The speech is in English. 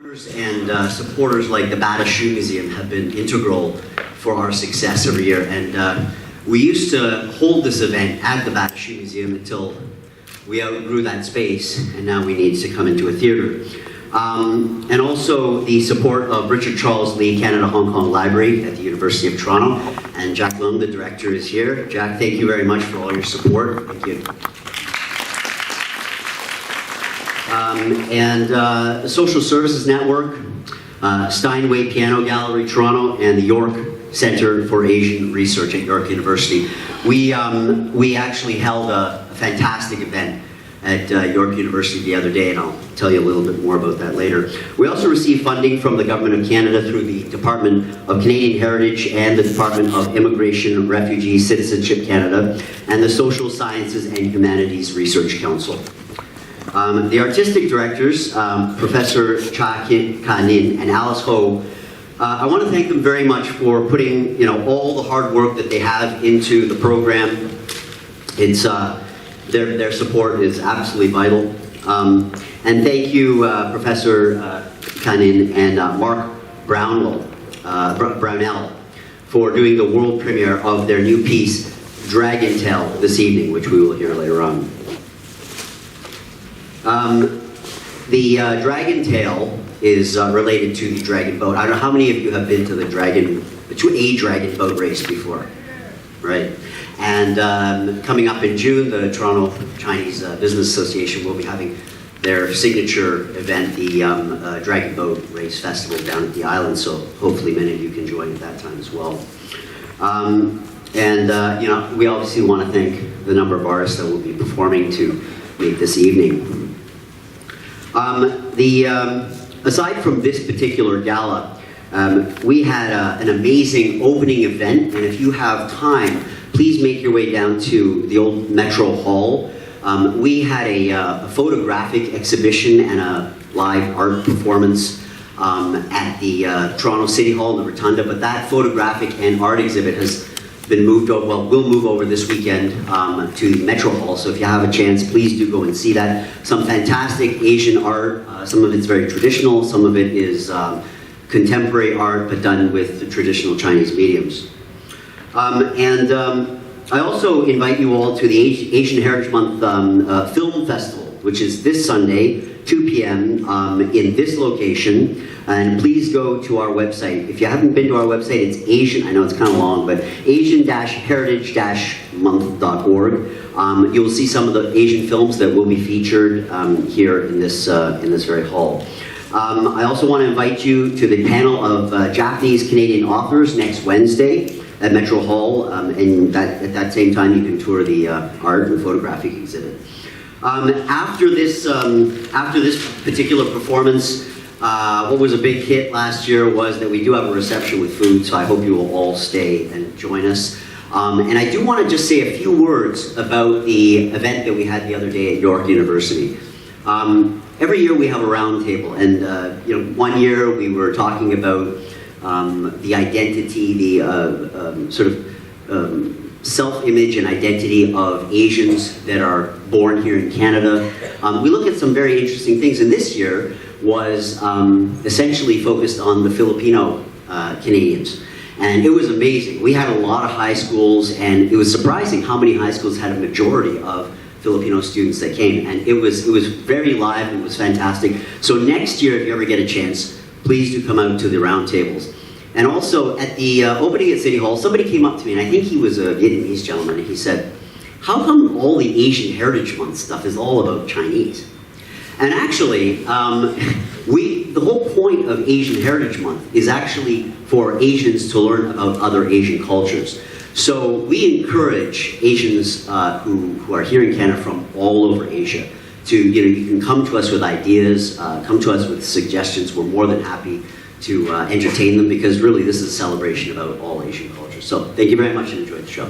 And supporters like the Bata Shoe Museum have been integral for our success every year. And we used to hold this event at the Bata Shoe Museum until we outgrew that space, and now we need to come into a theater. And also the support of Richard Charles Lee Canada Hong Kong Library at the University of Toronto. And Jack Lung, the director, is here. Jack, thank you very much for all your support. Thank you. The Social Services Network, Steinway Piano Gallery Toronto, and the York Center for Asian Research at York University. We actually held a fantastic event at York University the other day, and I'll tell you a little bit more about that later. We also received funding from the Government of Canada through the Department of Canadian Heritage and the Department of Immigration, Refugee, Citizenship Canada, and the Social Sciences and Humanities Research Council. The artistic directors, Professor Cha Ka-nin and Alice Ho, I want to thank them very much for putting all the hard work that they have into the program. It's their support is absolutely vital. And thank you, Professor Ka-nin and Mark Brownell, for doing the world premiere of their new piece, Dragon Tale, this evening, which we will hear later on. The Dragon Tale is related to the dragon boat. I don't know how many of you have been to a dragon boat race before, right? And coming up in June, the Toronto Chinese Business Association will be having their signature event, the Dragon Boat Race Festival down at the island. So hopefully many of you can join at that time as well. We obviously want to thank the number of artists that will be performing to make this evening. Aside from this particular gala, we had an amazing opening event, and if you have time, please make your way down to the old Metro Hall. We had a photographic exhibition and a live art performance at the Toronto City Hall in the Rotunda, but that photographic and art exhibit has been moved over, will move over this weekend to the Metro Hall. So if you have a chance, please do go and see that. Some fantastic Asian art. Some of it's very traditional. Some of it is contemporary art, but done with the traditional Chinese mediums. I also invite you all to the Asian Heritage Month Film Festival, which is this Sunday, 2 p.m. In this location. And please go to our website. If you haven't been to our website, it's Asian, I know it's kind of long, but asian-heritage-month.org. You'll see some of the Asian films that will be featured here in this very hall. I also want to invite you to the panel of Japanese Canadian authors next Wednesday at Metro Hall, and at that same time you can tour the art and photographic exhibit. After this particular performance, what was a big hit last year was that we do have a reception with food, so I hope you will all stay and join us. And I do want to just say a few words about the event that we had the other day at York University. Every year we have a round table, and one year we were talking about the identity, the sort of self-image and identity of Asians that are born here in Canada. We look at some very interesting things, and this year was essentially focused on the Filipino Canadians. And it was amazing. We had a lot of high schools, and it was surprising how many high schools had a majority of Filipino students that came. And it was very live, and it was fantastic. So next year, if you ever get a chance, please do come out to the round tables. And also, at the opening at City Hall, somebody came up to me, and I think he was a Vietnamese gentleman, and he said, how come all the Asian Heritage Month stuff is all about Chinese? And actually, the whole point of Asian Heritage Month is actually for Asians to learn about other Asian cultures. So we encourage Asians who are here in Canada from all over Asia to, you can come to us with ideas, come to us with suggestions. We're more than happy to entertain them, because really this is a celebration about all Asian cultures. So thank you very much and enjoy the show.